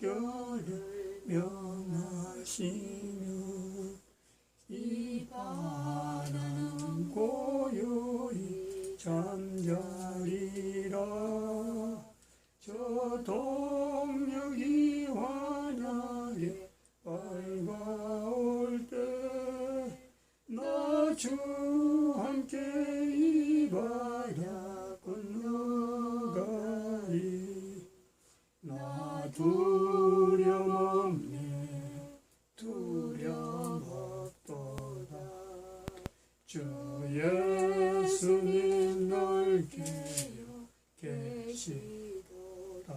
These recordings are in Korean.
특별을 명하시며 이 바다는 고요히 잠자리라. 저 동력이 환하게 밝아올 때 나 주 함께 이 바다 건너가리. 나 두려움 없네 두려움 없도다. 주 예수님 널 깨어 계시도다.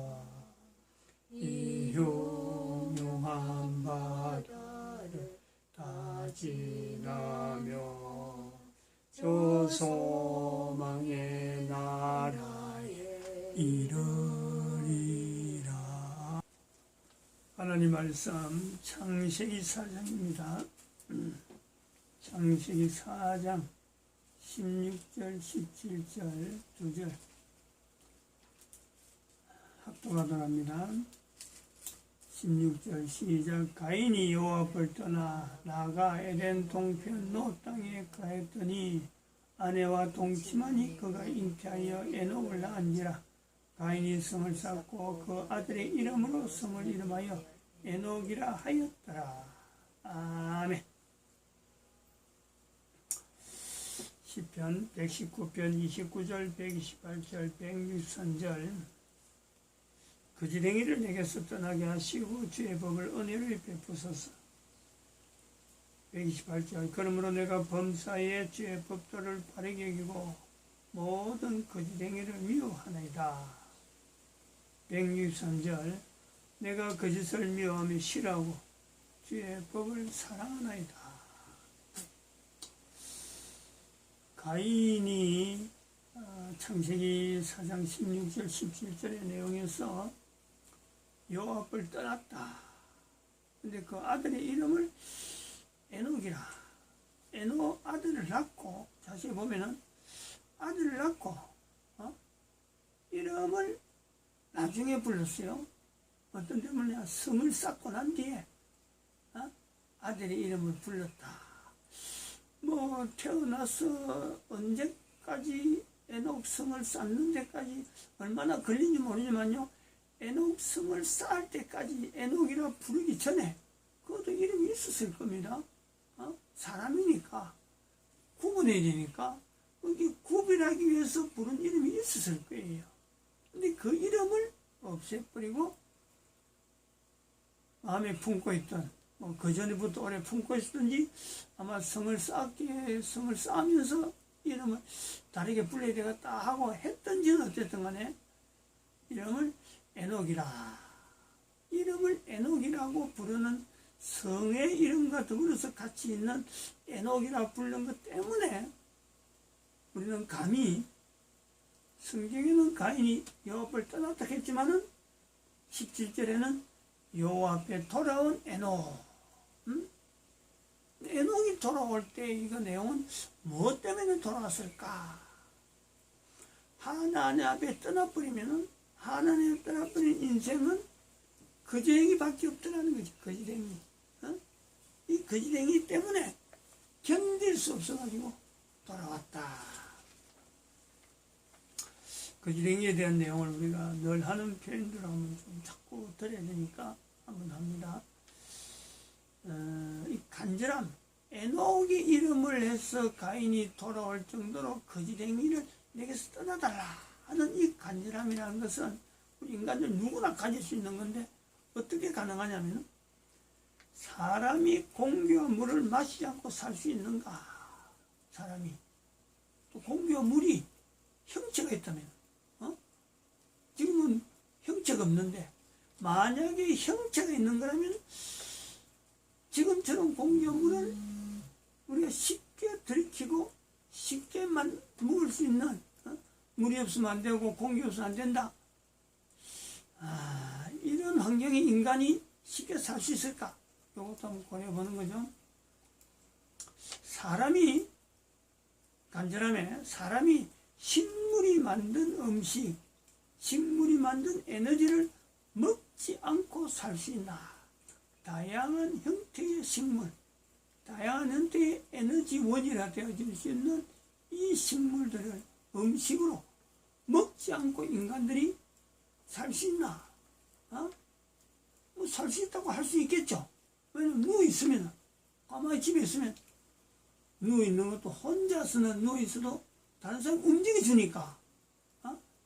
이 흉흉한 바다를 다 지나며 저 소망의 나라에 이르리라. 하나님 말씀 창세기 4장입니다. 창세기 4장 16절 17절 2절 합독하도록합니다. 16절 시작. 가인이 여호와 앞을 떠나 나가 에덴 동편 노 땅에 가했더니 아내와 동침하니 그가 잉태하여 에녹을 낳은지라. 가인이 성을 쌓고 그 아들의 이름으로 성을 이름하여 에녹이라 하였더라. 아멘. 시편 119편 29절 128절 163절. 그지랭이를 내게서 떠나게 하시고 주의 법을 은혜로 베푸소서. 128절. 그러므로 내가 범사에 주의 법도를 바르게 여기고 모든 거짓행위를 미워하나이다. 163절. 내가 거짓을 미워하며 싫어하고 주의 법을 사랑하나이다. 가인이 창세기 4장 16절 17절의 내용에서 여호와 앞을 떠났다. 근데 그 아들의 이름을 에녹이라. 에녹 아들을 낳고, 자세히 보면은 아들을 낳고 이름을 나중에 불렀어요. 어떤 때문에 성을 쌓고 난 뒤에 아들의 이름을 불렀다. 뭐 태어나서 언제까지 에녹 성을 쌓는 데까지 얼마나 걸린지 모르지만요, 에녹 성을 쌓을 때까지 에녹이라 부르기 전에 그것도 이름이 있었을 겁니다. 사람이니까 구분해야 되니까 거기 구별하기 위해서 부른 이름이 있었을 거예요. 근데 그 이름을 없애버리고 마음에 품고 있던, 뭐 그 전에부터 오래 품고 있었던지 아마 성을 쌓으면서 이름을 다르게 불러야 되겠다 하고 했던지는 어쨌든 간에 이름을 에녹이라. 이름을 에녹이라고 부르는 성의 이름과 더불어서 같이 있는 에녹이라 부르는 것 때문에 우리는 감히, 성경에는 가인이 여호와 앞을 떠났다 했지만은 17절에는 여호와 앞에 돌아온 에녹. 에녹이 돌아올 때 이거 내용은 무엇 때문에 돌아왔을까? 하나님 앞에 떠나버리면은, 하나님 떠나버린 인생은 거짓행위밖에 없더라는 거지. 거짓행위. 이 거짓행위 때문에 견딜 수 없어가지고 돌아왔다. 거짓행위에 대한 내용을 우리가 늘 하는 표현들 하면 좀 자꾸 들어야 되니까 한번 합니다. 이 간절함, 에녹이 이름을 해서 가인이 돌아올 정도로 거짓행위를 내게서 떠나달라 하는 이 간절함이라는 것은 우리 인간들 누구나 가질 수 있는 건데, 어떻게 가능하냐면 사람이 공기와 물을 마시지 않고 살 수 있는가? 사람이 또 공기와 물이 형체가 있다면, 지금은 형체가 없는데 만약에 형체가 있는 거라면 지금처럼 공기와 물을 우리가 쉽게 들이키고 쉽게 먹을 수 있는, 물이 없으면 안 되고 공기 없으면 안 된다. 이런 환경에 인간이 쉽게 살 수 있을까? 이것도 한번 고려해보는 거죠. 사람이 간절함에 사람이 식물이 만든 음식, 식물이 만든 에너지를 먹지 않고 살 수 있나? 다양한 형태의 식물, 다양한 형태의 에너지원이라 되어질 수 있는 이 식물들을 음식으로 먹지 않고 인간들이 살 수 있나? 뭐 살 수 있다고 할 수 있겠죠. 왜냐면 누워있으면, 가만히 집에 있으면, 누워있는 것도 혼자서는 누워있어도 다른 사람 움직여주니까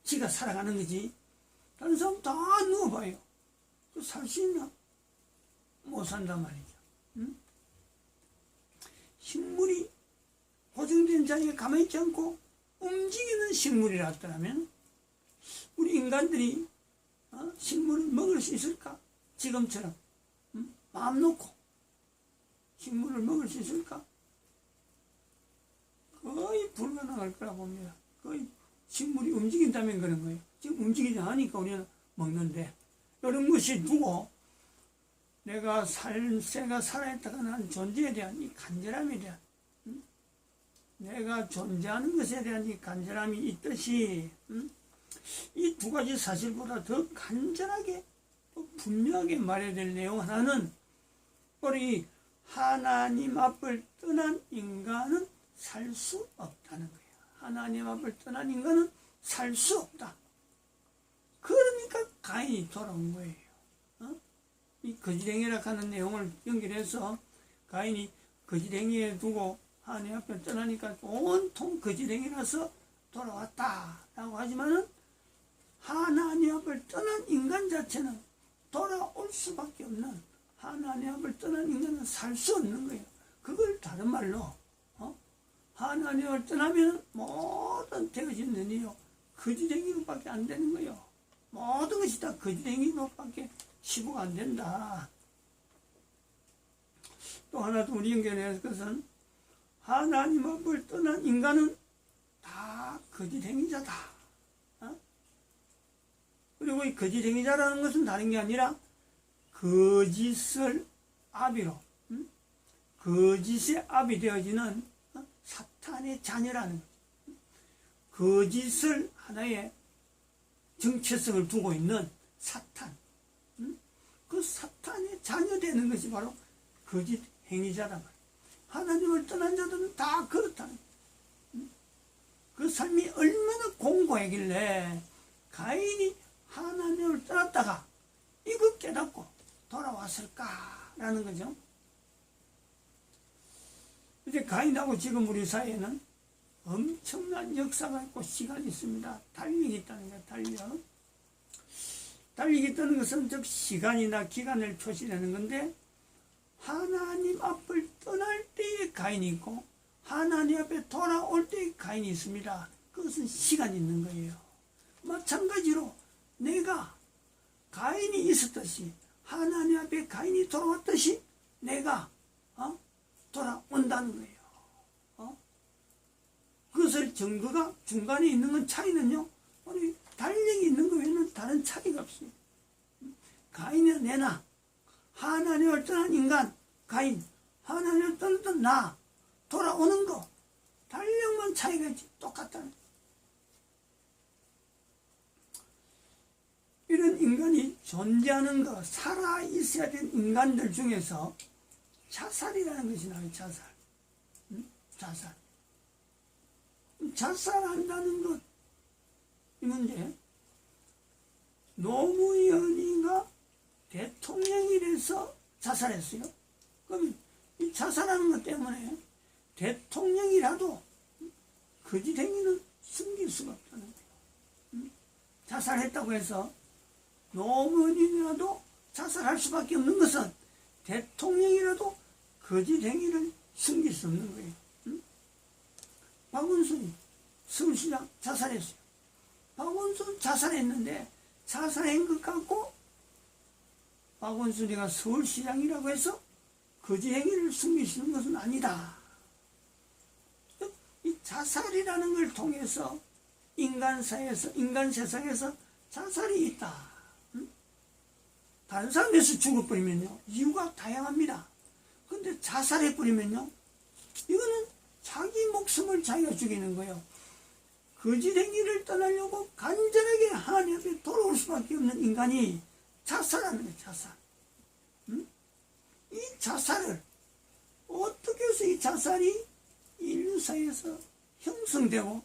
지가 살아가는 거지. 다른 사람 다 누워봐요. 그 살 수 있나? 못 산단 말이죠. 식물이 고정된 자리에 가만히 있지 않고 움직이는 식물이라더라면 우리 인간들이 식물을 먹을 수 있을까? 지금처럼 마음 놓고 식물을 먹을 수 있을까? 거의 불가능할 거라 봅니다. 거의 식물이 움직인다면 그런 거예요. 지금 움직이지 않으니까 우리는 먹는데, 이런 것이 두고 내가 살아있다가 난 존재에 대한 이 간절함에 대한, 내가 존재하는 것에 대한 이 간절함이 있듯이 이 두 가지 사실보다 더 간절하게 분명하게 말해야 될 내용 하나는 우리 하나님 앞을 떠난 인간은 살 수 없다는 거예요. 하나님 앞을 떠난 인간은 살 수 없다. 그러니까 가인이 돌아온 거예요. 이 거지랭이라 하는 내용을 연결해서 가인이 거지랭이에 두고 하나님 앞에 떠나니까 온통 거지랭이라서 돌아왔다라고 하지만은 하나님 앞을 떠난 인간 자체는 돌아올 수밖에 없는, 하나님 앞을 떠난 인간은 살 수 없는 거예요. 그걸 다른 말로 하나님을 떠나면 모든 되어지는 일이요 거지랭이로밖에 안 되는 거예요. 모든 것이 다 거지랭이로밖에 치부가 안 된다. 또 하나 더 우리 연결해서 그것은 하나님 앞을 떠난 인간은 다 거지랭이자다. 그리고 이 거지랭이자라는 것은 다른 게 아니라 거짓을 아비로, 거짓의 아비 되어지는 사탄의 자녀라는 거죠. 거짓을 하나의 정체성을 두고 있는 사탄, 그 사탄의 자녀 되는 것이 바로 거짓 행위자란 말이에요. 하나님을 떠난 자들은 다 그렇다는 거예요. 그 삶이 얼마나 공고하길래 가인이 하나님을 떠났다가 이걸 깨닫고 돌아왔을까라는 거죠. 이제 가인하고 지금 우리 사이에는 엄청난 역사가 있고 시간이 있습니다. 달력이 있다는 거예요. 달력이 있다는 것은 즉 시간이나 기간을 표시하는 건데, 하나님 앞을 떠날 때의 가인이 있고 하나님 앞에 돌아올 때의 가인이 있습니다. 그것은 시간이 있는 거예요. 마찬가지로 내가 가인이 있었듯이 하나님 앞에 가인이 돌아왔듯이 내가 돌아온다는 거예요. 그것을 증거가 중간에 있는 건 차이는요, 우리 달력이 있는 거 외에는 다른 차이가 없어요. 가인이나 내나 하나님을 떠난 인간 가인, 하나님을 떠났던 나 돌아오는 거 달력만 차이가 있지 똑같다는 거예요. 이런 인간이 존재하는 거, 살아있어야 된 인간들 중에서 자살이라는 것이 나와요. 자살. 자살한다는 것, 이 문제. 노무현이가 대통령이 돼서 자살했어요. 그럼 이 자살하는 것 때문에 대통령이라도 거짓 행위는 숨길 수가 없다는 거예요. 자살했다고 해서 노무현이라도 자살할 수밖에 없는 것은 대통령이라도 거짓 행위를 숨길 수 없는 거예요. 박원순이 서울시장 자살했어요. 박원순 자살했는데 자살한 것 같고 박원순이가 서울시장이라고 해서 거짓 행위를 숨길 수 있는 것은 아니다. 이 자살이라는 걸 통해서 인간 세상에서 자살이 있다. 다른 사람에서 죽어버리면요, 이유가 다양합니다. 근데 자살해버리면요, 이거는 자기 목숨을 자기가 죽이는 거예요. 거짓 행위를 떠나려고 간절하게 하나님 앞에 돌아올 수밖에 없는 인간이 자살하는 거예요, 자살. 응? 이 자살을 어떻게 해서 이 자살이 인류 사회에서 형성되고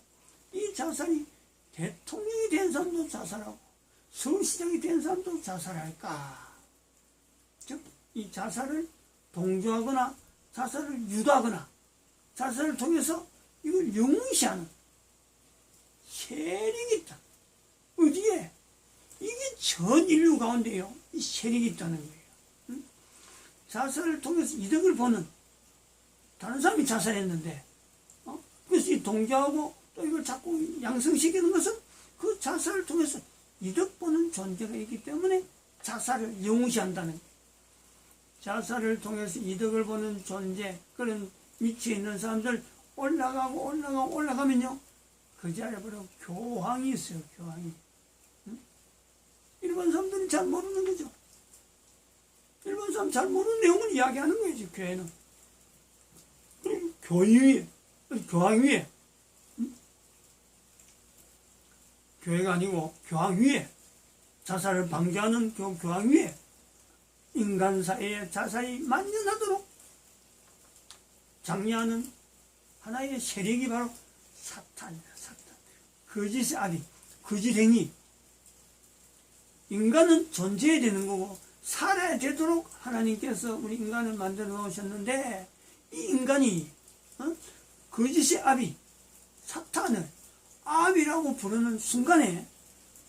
이 자살이 대통령이 된 사람도 자살하고 서울시장이 된 사람도 자살할까? 즉, 이 자살을 동조하거나 자살을 유도하거나 자살을 통해서 이걸 영웅시하는 세력이 있다. 어디에? 이게 전 인류 가운데요. 이 세력이 있다는 거예요. 응? 자살을 통해서 이득을 보는 다른 사람이 자살했는데 그래서 이 동조하고 또 이걸 자꾸 양성시키는 것은 그 자살을 통해서 이득 보는 존재가 있기 때문에 자살을 영웅시한다는 거예요. 자살을 통해서 이득을 보는 존재, 그런 위치에 있는 사람들 올라가면요 그 자리에 바로 교황이 있어요. 교황이. 응? 일반 사람들은 잘 모르는 거죠. 일반 사람 잘 모르는 내용을 이야기하는 거예요. 교회는. 그리고 교황 위에 응? 교회가 아니고 교황 위에 자살을 방지하는 교황 위에 인간 사회의 자살이 만연하도록 장려하는 하나의 세력이 바로 사탄이다. 사탄. 거짓의 아비, 거짓행위. 인간은 존재해야 되는 거고 살아야 되도록 하나님께서 우리 인간을 만들어 놓으셨는데 이 인간이 거짓의 아비, 사탄을 아비라고 부르는 순간에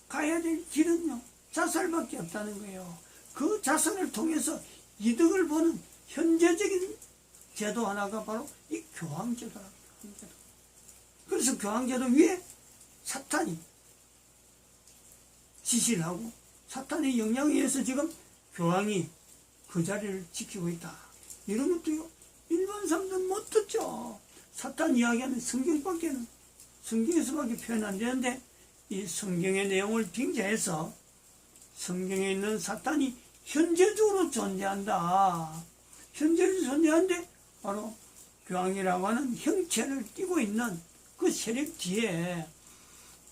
가야 될 길은요 자살밖에 없다는 거예요. 그 자살을 통해서 이득을 보는 현재적인 제도 하나가 바로 이 교황제도랍니다. 교황제도. 그래서 교황제도 위에 사탄이 지시를 하고 사탄의 영향에 의해서 지금 교황이 그 자리를 지키고 있다. 이런 것도요 일반 사람들은 못 듣죠. 사탄 이야기하면 성경에서밖에 표현 안 되는데 이 성경의 내용을 빙자해서 성경에 있는 사탄이 현재적으로 존재한다. 현재적으로 존재하는데 바로 교황이라고 하는 형체를 띠고 있는 그 세력 뒤에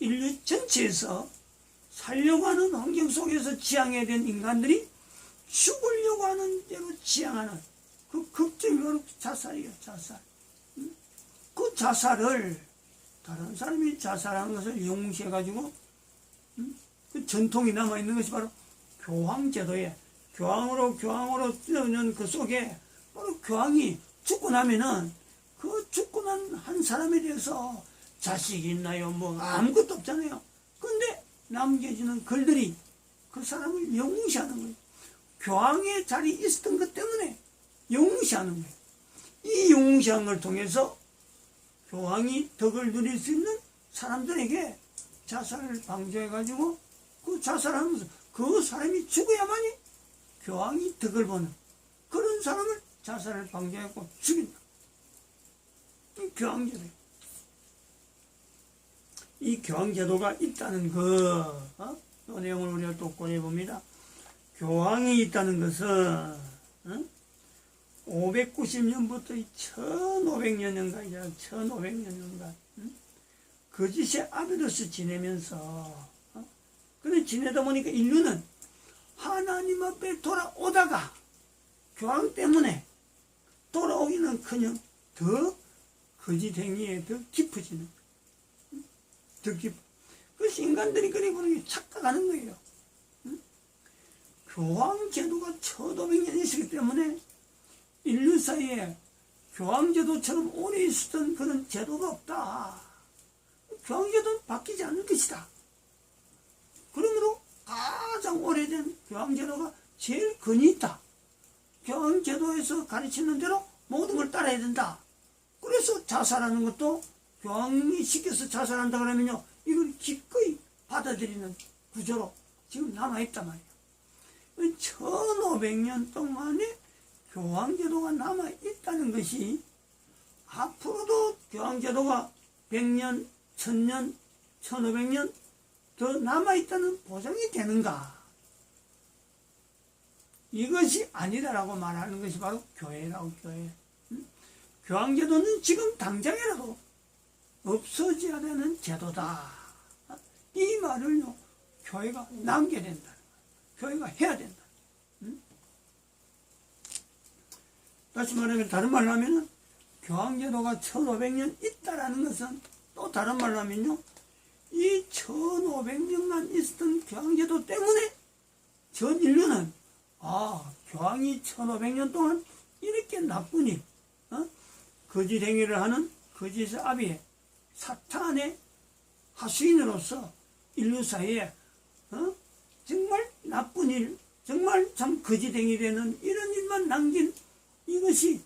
인류 전체에서 살려고 하는 환경 속에서 지향해야 된 인간들이 죽으려고 하는 대로 지향하는 그 극적인 바로 자살이에요. 자살. 그 자살을 다른 사람이 자살하는 것을 영웅시해가지고 그 전통이 남아있는 것이 바로 교황제도에 교황으로 뛰어오는 그 속에 바로 교황이 죽고 나면은 그 죽고 난 한 사람에 대해서 자식이 있나요? 뭐 아무것도 없잖아요. 근데 남겨지는 글들이 그 사람을 영웅시하는 거예요. 교황의 자리에 있었던 것 때문에 영웅시하는 거예요. 이 영웅시한 걸 통해서 교황이 덕을 누릴 수 있는 사람들에게 자살을 방조해가지고 그 자살하면서 그 사람이 죽어야만이 교황이 덕을 보는 그런 사람을 자살을 방조하고 죽인다. 이 교황제도예요. 이 교황제도가 있다는 그 내용을 우리가 또 꺼내봅니다. 교황이 있다는 것은 590년부터 1500년인가 1500년인가 거짓의 아비로서 지내면서 그래 지내다 보니까 인류는 하나님 앞에 돌아오다가 교황 때문에 돌아오기는커녕 더 거짓 행위에 더 깊어지는 더 깊어. 그래서 인간들이 그래 보는 게 착각하는 거예요. 교황 제도가 1500년 있었기 때문에 인류 사이에 교황 제도처럼 오래 있었던 그런 제도가 없다. 교황 제도는 바뀌지 않는 것이다. 그러므로 가장 오래된 교황 제도가 제일 근이 있다. 교황 제도에서 가르치는 대로 모든 걸 따라야 된다. 그래서 자살하는 것도 교황이 시켜서 자살한다 그러면요 이걸 기꺼이 받아들이는 구조로 지금 남아있단 말이에요. 1500년 동안에 교황제도가 남아있다는 것이 앞으로도 교황제도가 100년, 1000년, 1500년 더 남아있다는 보장이 되는가? 이것이 아니다라고 말하는 것이 바로 교회라고. 교회. 교황제도는 지금 당장이라도 없어져야 되는 제도다. 이 말을요 교회가 남겨야 된다. 교회가 해야 된다. 다시 말하면, 다른 말로 하면은 교황제도가 1500년 있다라는 것은, 또 다른 말로 하면요, 이 1500년간 있었던 교황제도 때문에 전 인류는 교황이 1500년 동안 이렇게 나쁜 일, 거짓 행위를 하는 거짓의 아비의 사탄의 하수인으로서 인류 사이에 정말 나쁜 일, 정말 참 거짓 행위되는 이런 일만 남긴 이것이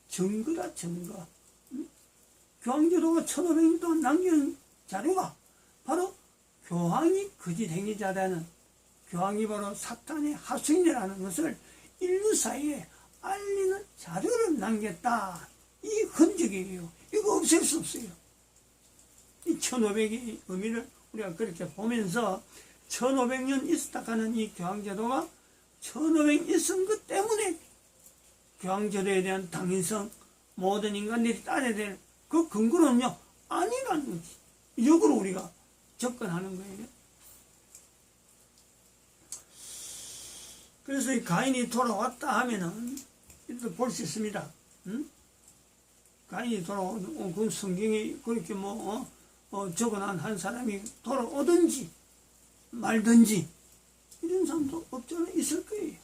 증거다, 증거. 교황제도가 1500년 동안 남긴 자료가 바로 교황이 거짓 행위자라는, 교황이 바로 사탄의 하수인이라는 것을 인류 사이에 알리는 자료를 남겼다. 이 흔적이에요. 이거 없앨 수 없어요. 이 1500의 의미를 우리가 그렇게 보면서 1500년 있었다 하는 이 교황제도가 1500년 있은 것 때문에 교황제도에 대한 당위성, 모든 인간들이 따라야 될 그 근거는요, 아니라는 거지. 역으로 우리가 접근하는 거예요. 그래서 이 가인이 돌아왔다 하면은, 이렇게 볼 수 있습니다. 가인이 돌아오는, 그 성경에 그렇게 적어놓은 한 사람이 돌아오든지 말든지, 이런 사람도 없지 않아 있을 거예요.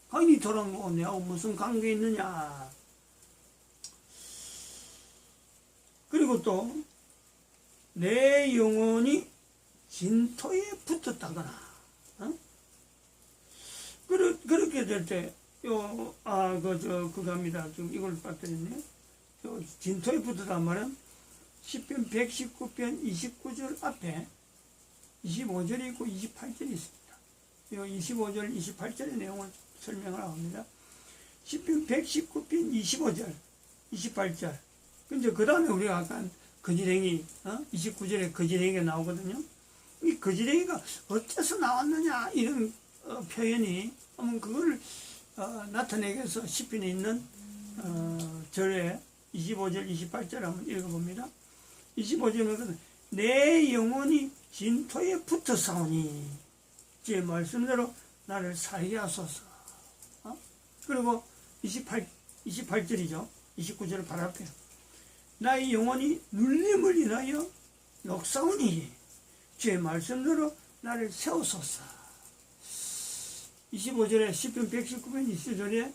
가인이 돌아온 거고 내하고 무슨 관계 있느냐. 그리고 또 내 영혼이 진토에 붙었다거나, 그렇게 될 때, 그겁니다. 지금 이걸 빠뜨렸네. 진토에 붙었단 말은 시편 119편 29절 앞에 25절이 있고 28절이 있습니다. 이 25절, 28절의 내용을 설명을 합니다. 시편 119편 25절, 28절. 근데 그 다음에 우리가 아까 거짓행위, 29절에 거짓행위가 나오거든요. 이 거짓행위가 어째서 나왔느냐, 이런 표현이, 그걸 나타내기 위해서 시편에 있는 절에 25절, 28절 한번 읽어봅니다. 25절은 내 영혼이 진토에 붙어 싸우니 제 말씀대로 나를 살게 하소서. 그리고 28절이죠. 29절을 바로 앞에 나의 영혼이 눌림을 인하여 녹사오니 주의 말씀대로 나를 세우소서. 25절에 시편 119편 20절에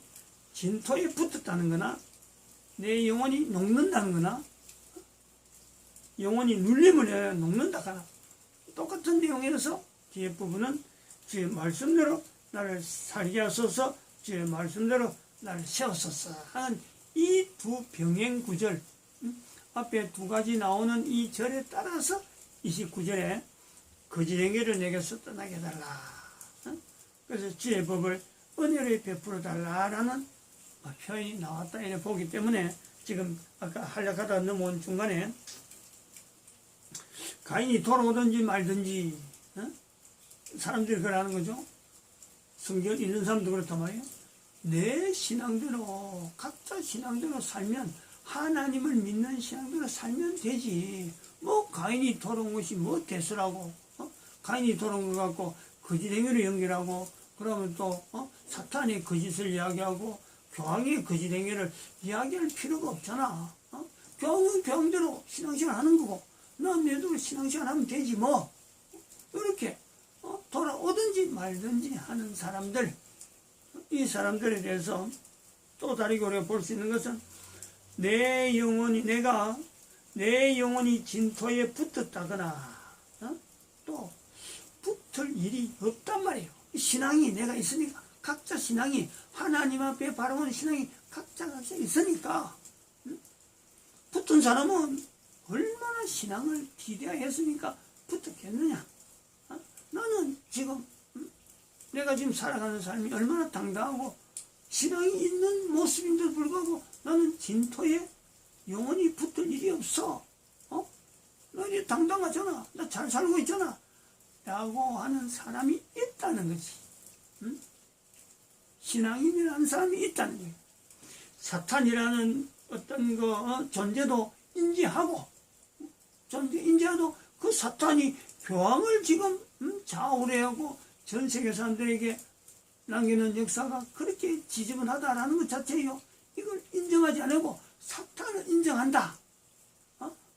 진토에 붙었다는 거나 내 영혼이 녹는다는 거나 영혼이 눌림을 인하여 녹는다 거나 똑같은 내용이라서 뒤에 부분은 주의 말씀대로 나를 살게 하소서, 주의 말씀대로 나를 세우소서 하는 이 두 병행 구절, 앞에 두 가지 나오는 이 절에 따라서 29절에 거짓행위를 내게서 떠나게 해달라. 그래서 주의 법을 은혜로 베풀어 달라라는 표현이 나왔다 이렇게 보기 때문에 지금 아까 한락하다 넘어온 중간에 가인이 돌아오든지 말든지 사람들이 그러는 거죠. 성경 읽는 사람도 그렇단 말이에요. 내 신앙대로, 각자 신앙대로 살면, 하나님을 믿는 신앙대로 살면 되지. 가인이 돌아온 것이 대수라고, 가인이 돌아온 것 같고 거짓행위로 연결하고, 그러면 또 사탄의 거짓을 이야기하고 교황의 거짓행위를 이야기할 필요가 없잖아. 교황은 교황대로 신앙생활 하는 거고 난 내대로 신앙생활 하면 되지 뭐. 이렇게 돌아오든지 말든지 하는 사람들, 이 사람들에 대해서 또 다르게 우리가 볼 수 있는 것은 내 영혼이 진토에 붙었다거나 또 붙을 일이 없단 말이에요. 신앙이 내가 있으니까, 각자 신앙이 하나님 앞에 바라보는 신앙이 각자가 있으니까 붙은 사람은 얼마나 신앙을 기대했으니까 붙었겠느냐. 나는 지금 내가 지금 살아가는 삶이 얼마나 당당하고 신앙이 있는 모습인데도 불구하고 나는 진토에 영원히 붙을 일이 없어. 나 이제 당당하잖아. 나 잘 살고 있잖아. 라고 하는 사람이 있다는 거지. 신앙인이라는 사람이 있다는 거예요. 사탄이라는 어떤 존재도 인지하고, 인지하도 그 사탄이 교황을 지금 좌우를 하고 전 세계 사람들에게 남기는 역사가 그렇게 지저분하다라는 것 자체예요. 이걸 인정하지 않고 사탄을 인정한다.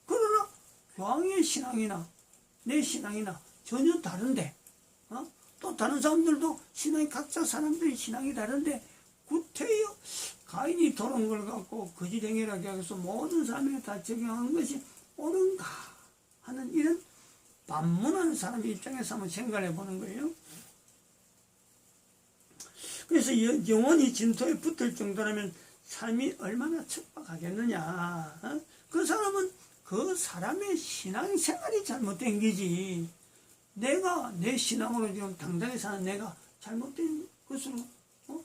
그러나 교황의 신앙이나 내 신앙이나 전혀 다른데, 또 다른 사람들도 신앙이, 각자 사람들의 신앙이 다른데 구태여 가인이 돌은 걸 갖고 거짓행위라고 해서 모든 사람에게 다 적용하는 것이 옳은가 하는 이런 반문하는 사람의 입장에서 한번 생각해 보는 거예요. 그래서 영원히 진토에 붙을 정도라면 삶이 얼마나 척박하겠느냐. 그 사람은 그 사람의 신앙생활이 잘못된 거지, 내가 내 신앙으로 지금 당당히 사는 내가 잘못된 것으로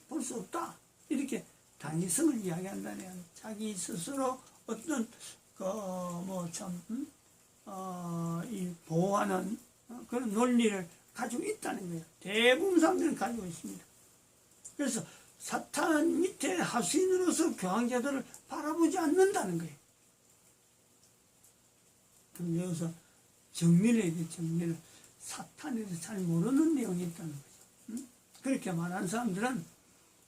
볼 수 없다. 이렇게 당위성을 이야기한다면 자기 스스로 어떤 이 보호하는 그런 논리를 가지고 있다는 거예요. 대부분 사람들은 가지고 있습니다. 그래서 사탄 밑에 하수인으로서 교황제도를 바라보지 않는다는 거예요. 그럼 여기서 정리를 해야 돼. 정리를. 사탄에 대해서 잘 모르는 내용이 있다는 거죠. 그렇게 말하는 사람들은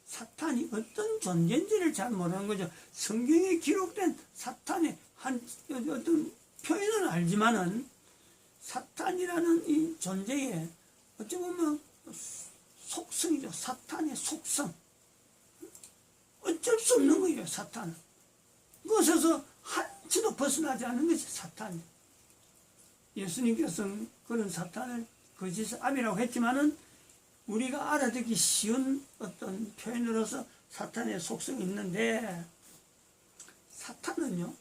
사탄이 어떤 존재인지를 잘 모르는 거죠. 성경에 기록된 사탄의 어떤 표현은 알지만은 사탄이라는 이 존재의 어찌 보면 속성이죠. 사탄의 속성. 어쩔 수 없는 거예요. 사탄은. 그것에서 한치도 벗어나지 않는 것이 사탄이에요. 예수님께서는 그런 사탄을 거짓의 아비라고 했지만은 우리가 알아듣기 쉬운 어떤 표현으로서 사탄의 속성이 있는데, 사탄은요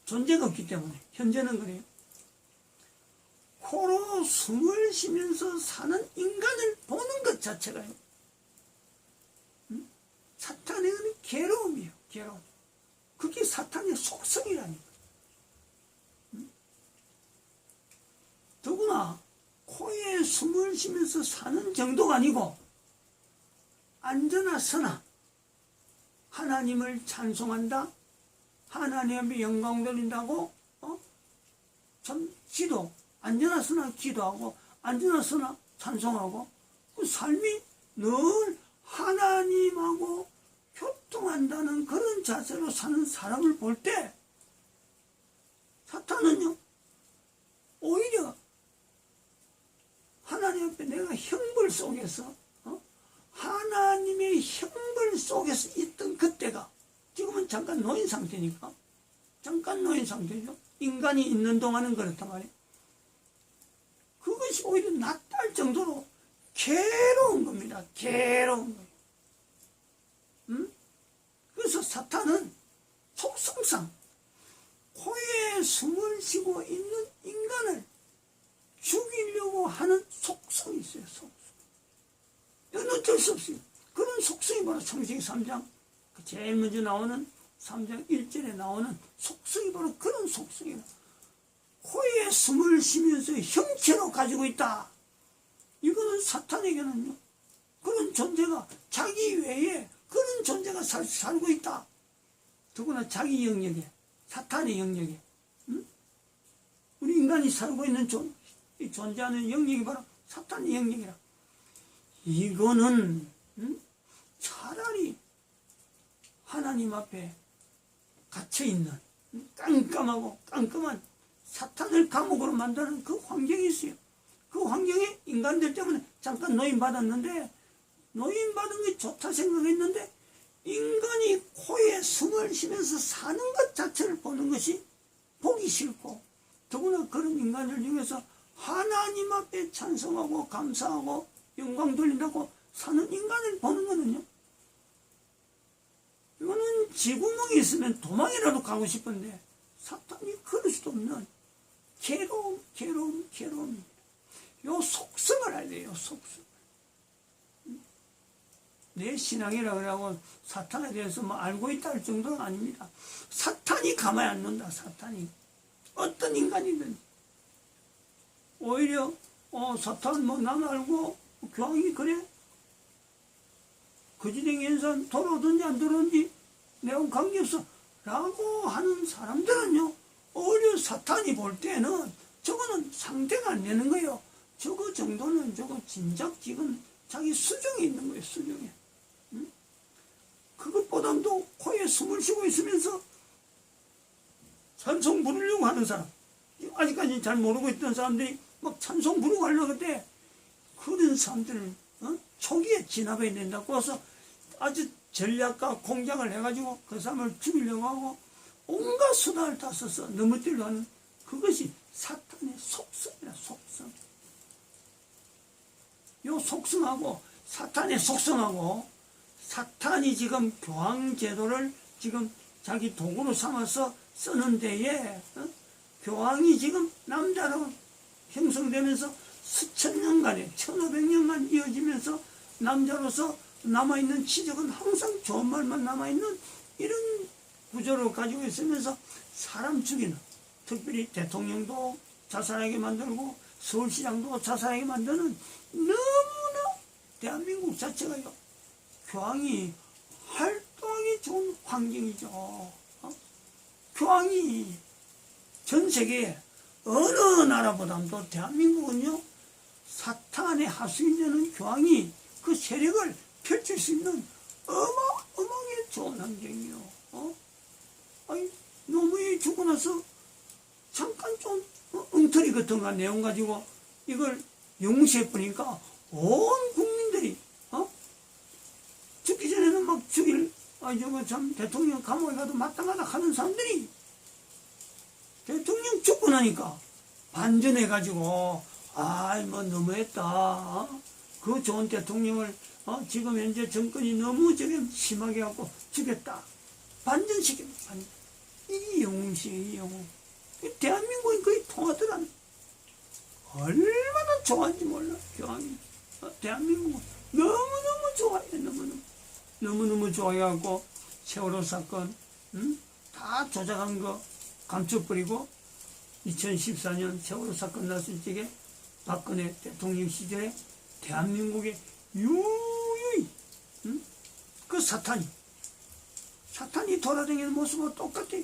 존재가 없기 때문에 현재는 그래요. 코로 숨을 쉬면서 사는 인간을 보는 것 자체가요, 사탄의 괴로움이에요. 괴로움. 그게 사탄의 속성이라니까. 더구나 코에 숨을 쉬면서 사는 정도가 아니고 앉으나 서나 하나님을 찬송한다, 하나님의 영광 돌린다고 참 기도, 앉으나 서나 기도하고 앉으나 서나 찬송하고 그 삶이 늘 하나님하고 교통한다는 그런 자세로 사는 사람을 볼 때 사탄은요 오히려 하나님 앞에 내가 형벌 속에서 하나님의 형벌 속에서 있던 그때가 지금은 잠깐 노인 상태니까, 잠깐 노인 상태죠. 인간이 있는 동안은 그렇단 말이에요. 그것이 오히려 낫다 할 정도로 괴로운 겁니다. 괴로운 거예요. 그래서 사탄은 속성상 코에 숨을 쉬고 있는 인간을 죽이려고 하는 속성이 있어요. 속성. 이건 어쩔 수 없어요. 그런 속성이 바로 창세기 3장 제일 먼저 나오는 3장 1절에 나오는 속성이 바로 그런 속성이에요. 코에 숨을 쉬면서 형체로 가지고 있다. 이거는 사탄에게는요 그런 존재가 자기 외에 그런 존재가 살고 있다. 더구나 자기 영역에, 사탄의 영역에, 우리 인간이 살고 있는 존재하는 영역이 바로 사탄의 영역이라. 이거는 차라리 하나님 앞에 갇혀있는 깜깜하고 깜깜한 사탄을 감옥으로 만드는 그 환경이 있어요. 그 환경에 인간들 때문에 잠깐 노인받았는데, 노인받은 게 좋다 생각했는데 인간이 코에 숨을 쉬면서 사는 것 자체를 보는 것이 보기 싫고, 더구나 그런 인간을 중에서 하나님 앞에 찬송하고 감사하고 영광 돌린다고 사는 인간을 보는 거는요, 이거는 지구멍이 있으면 도망이라도 가고 싶은데 사탄이 그럴 수도 없는 괴로움입니다. 요 속성을 알아야 돼요. 속성. 내 신앙이라고 하고 사탄에 대해서 뭐 알고 있다 할 정도는 아닙니다. 사탄이 가만히 안 둔다. 사탄이 어떤 인간이든 오히려 사탄 뭐 난 알고 교황이 그래 거짓된 인산 돌아오든지 안 돌아오든지 내가 관계없어 라고 하는 사람들은요 오히려 사탄이 볼 때는 저거는 상대가 안 되는 거예요. 저거 정도는 저거 진작 지금 자기 수정에 있는 거예요, 수정에. 응? 그것보다도 코에 숨을 쉬고 있으면서 찬송 부르려고 하는 사람, 아직까지 잘 모르고 있던 사람들이 막 찬송 부르고 하려고 그때 그런 사람들을 초기에 진압해야 된다고 해서 아주 전략과 공작을 해가지고 그 사람을 죽이려고 하고 온갖 수단을 다 써서 넘어뜨리려 하는 그것이 사탄의 속성이라, 속성. 요 속성하고 사탄의 속성하고 사탄이 지금 교황제도를 지금 자기 도구로 삼아서 쓰는 데에 교황이 지금 남자로 형성되면서 수천 년간에 1500년간 이어지면서 남자로서 남아있는 치적은 항상 좋은 말만 남아있는 이런 구조를 가지고 있으면서 사람 죽이는, 특별히 대통령도 자살하게 만들고 서울시장도 자살하게 만드는 너무나 대한민국 자체가요 교황이 활동하기 좋은 환경이죠. 교황이 전 세계에 어느 나라보다도 대한민국은요 사탄의 하수인 되는 교황이 그 세력을 펼칠 수 있는 어마어마하게 좋은 환경이요. 아니 노무현이 죽고 나서 잠깐 좀 엉터리 같은 거 내용 가지고 이걸 영시해 보니까 온 국민들이 죽기 전에는 막 죽일 저거 참 대통령 감옥에 가도 마땅하다 하는 사람들이 대통령 죽고 나니까 반전해 가지고 뭐 너무했다. 그 좋은 대통령을 지금 현재 정권이 너무 저게 심하게 갖고 죽였다. 반전시킵니다. 반전. 이게 영웅시에요, 이 영웅. 대한민국이 거의 통하더라는. 얼마나 좋아하는지 몰라, 교황이. 대한민국은 너무너무 좋아해, 너무너무. 너무너무 좋아해갖고, 세월호 사건, 다 조작한 거 감춰버리고, 2014년 세월호 사건 났을 적에, 박근혜 대통령 시절에 대한민국에 유유히, 그 사탄이 돌아다니는 모습과 똑같아.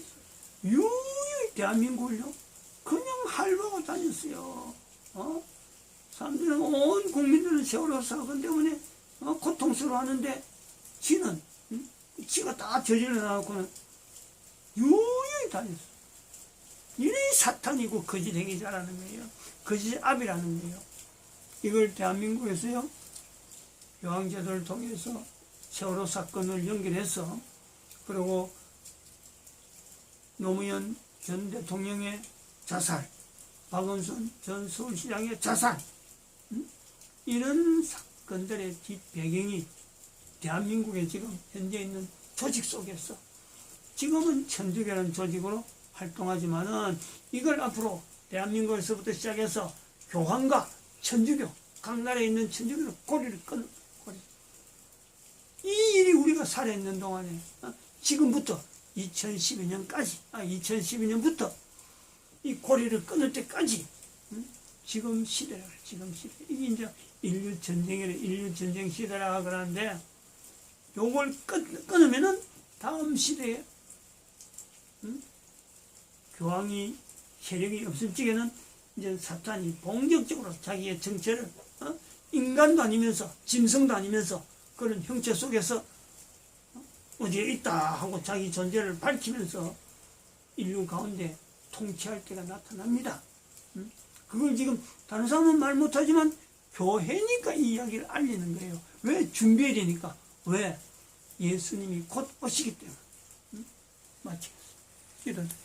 유유히 대한민국을요, 그냥 할보고 다녔어요. 사람들은 온 국민들은 세월호 사건 때문에 고통스러워 하는데, 지는, 지가 다 저질러 나갖고는 유유히 다녔어. 이래 사탄이고 거짓 행위 잘하는 거예요. 거짓 압이라는 거예요. 이걸 대한민국에서요, 교황제도를 통해서 세월호 사건을 연결해서, 그리고 노무현 전 대통령의 자살, 박원순 전 서울시장의 자살, 이런 사건들의 뒷배경이 대한민국에 지금 현재 있는 조직 속에서 지금은 천주교라는 조직으로 활동하지만은 이걸 앞으로 대한민국에서부터 시작해서 교황과 천주교, 각 나라에 있는 천주교로 고리를 끊는 고리. 이 일이 우리가 살아있는 동안에 지금부터 2012년까지 2012년부터 이 고리를 끊을 때까지 지금 시대라, 지금 시대. 이게 이제 인류 전쟁 시대라 그러는데, 요걸 끊으면은 다음 시대에 교황이 세력이 없을 적에는 이제 사탄이 본격적으로 자기의 정체를 인간도 아니면서 짐승도 아니면서 그런 형체 속에서 어디에 있다 하고 자기 존재를 밝히면서 인류 가운데 통치할 때가 나타납니다. 그걸 지금 다른 사람은 말 못하지만 교회니까 이 이야기를 알리는 거예요. 왜? 준비해야 되니까. 왜? 예수님이 곧 오시기 때문에. 마치겠습니다.